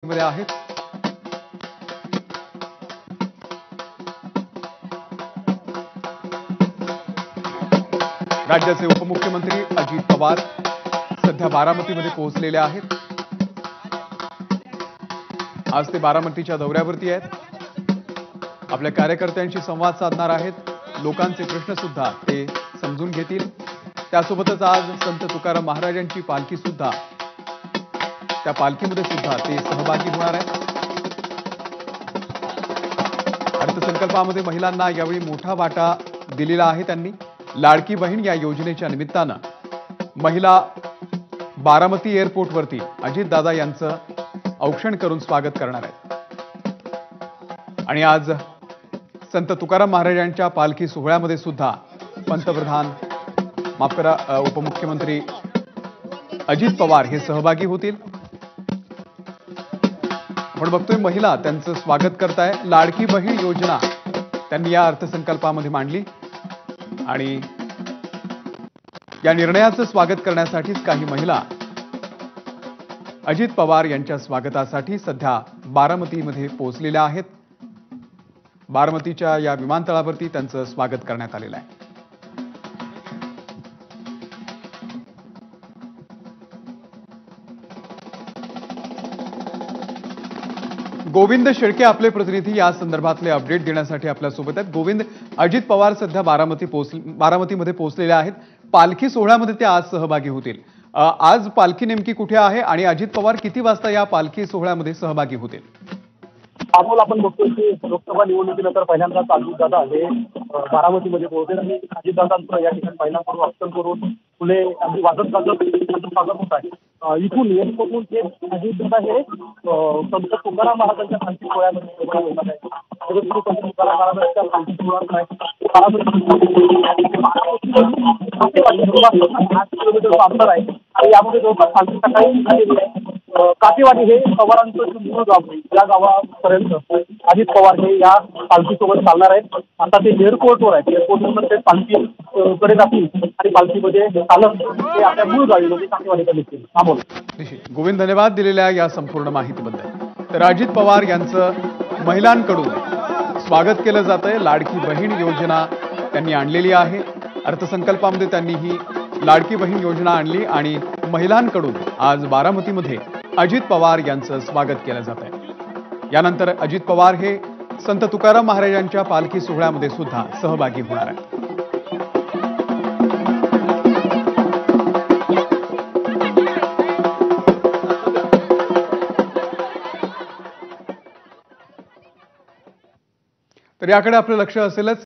मध्ये आहेत। राज्याचे उपमुख्यमंत्री अजित पवार सध्या बारामतीमध्ये पोहोचलेले आहेत। आज ते बारामतीच्या दौऱ्यावरती आहेत। आपल्या कार्यकर्त्यांशी संवाद साधणार आहेत। लोकांचे प्रश्न सुद्धा ते समजून घेतील। त्यासोबतच आज संत तुकाराम महाराजांची पालखी सुद्धा त्या पालखीमध्ये सुद्धा ते सहभागी होणार आहेत। अर्थसंकल्पामध्ये महिलांना यावेळी मोठा वाटा दिलेला आहे। त्यांनी लाडकी बहीण या योजनेच्या निमित्तानं महिला बारामती एअरपोर्टवरती अजितदादा यांचं औक्षण करून स्वागत करणार आहेत। आणि आज संत तुकाराम महाराजांच्या पालखी सोहळ्यामध्ये सुद्धा पंतप्रधान माफ करा उपमुख्यमंत्री अजित पवार हे सहभागी होतील। आपण बघतोय महिला त्यांचं स्वागत करताय। लाडकी बहीण योजना त्यांनी या अर्थसंकल्पामध्ये मांडली आणि या निर्णयाचं स्वागत करण्यासाठीच काही महिला अजित पवार यांच्या स्वागतासाठी सध्या बारामतीमध्ये पोहोचलेल्या आहेत। बारामतीच्या या विमानतळावरती त्यांचं स्वागत करण्यात आलेलं आहे। गोविंद शेळके आपले प्रतिनिधी या संदर्भातले अपडेट देण्यासाठी आपल्या सोबत आहेत। गोविंद, अजित पवार सध्या बारामतीमध्ये पोहोचलेले आहेत। पालखी सोहळ्यामध्ये ते आज सहभागी होतील। आज पालखी नेमकी कुठे आहे आणि अजित पवार किती वाजता या पालखी सोहळ्यामध्ये सहभागी होतील? अमोल, आपण बघतोय की लोकसभा निवडणुकीनंतर पहिल्यांदाच अजितदादा हे बारामतीमध्ये पोहोचले आणि अजितदादांचं या ठिकाणी पहिल्यांदा वाचन करून फुले अगदी वाजत गाजत स्वागत होत आहे। इथून एअरपोर्टहून ते अजितदादा हे संत तुकाराम महाराजांच्या पालखी सोहळ्यामध्ये होणार आहे। संत तुकाराम महाराजांच्या पालखी सोहळ्यात 8 किलोमीटर अंतर आहे आणि यामध्ये जवळपास पालखी सकाळी आलेली आहे। काटेवाडी हे पवारांचं मूळ गाव आहे। या गावापर्यंत अजित पवार हे या पालखीसोबत चालणार आहेत। आता ते एअरपोर्टवर आहेत। एअरपोर्टवरून ते पालखी कडे जातील आणि पालखीमध्ये चालत ते आपल्या मूळ गावी म्हणजे काटेवाडीकडे निघतील। अमोल, गोविंद, धन्यवाद दिलेल्या या संपूर्ण माहितीबद्दल। तर अजित पवार यांचं महिलांकडून स्वागत केलं जातंय। लाडकी बहीण योजना त्यांनी आणलेली आहे। अर्थसंकल्पामध्ये त्यांनी ही लाडकी बहीण योजना आणली आणि महिलांकडून आज बारामतीमध्ये अजित पवार यांचं स्वागत केलं जात आहे। यानंतर अजित पवार हे संत तुकाराम महाराजांच्या पालखी सोहळ्यामध्ये सुद्धा सहभागी होणार आहेत। तर याकडे आपलं लक्ष असेलच।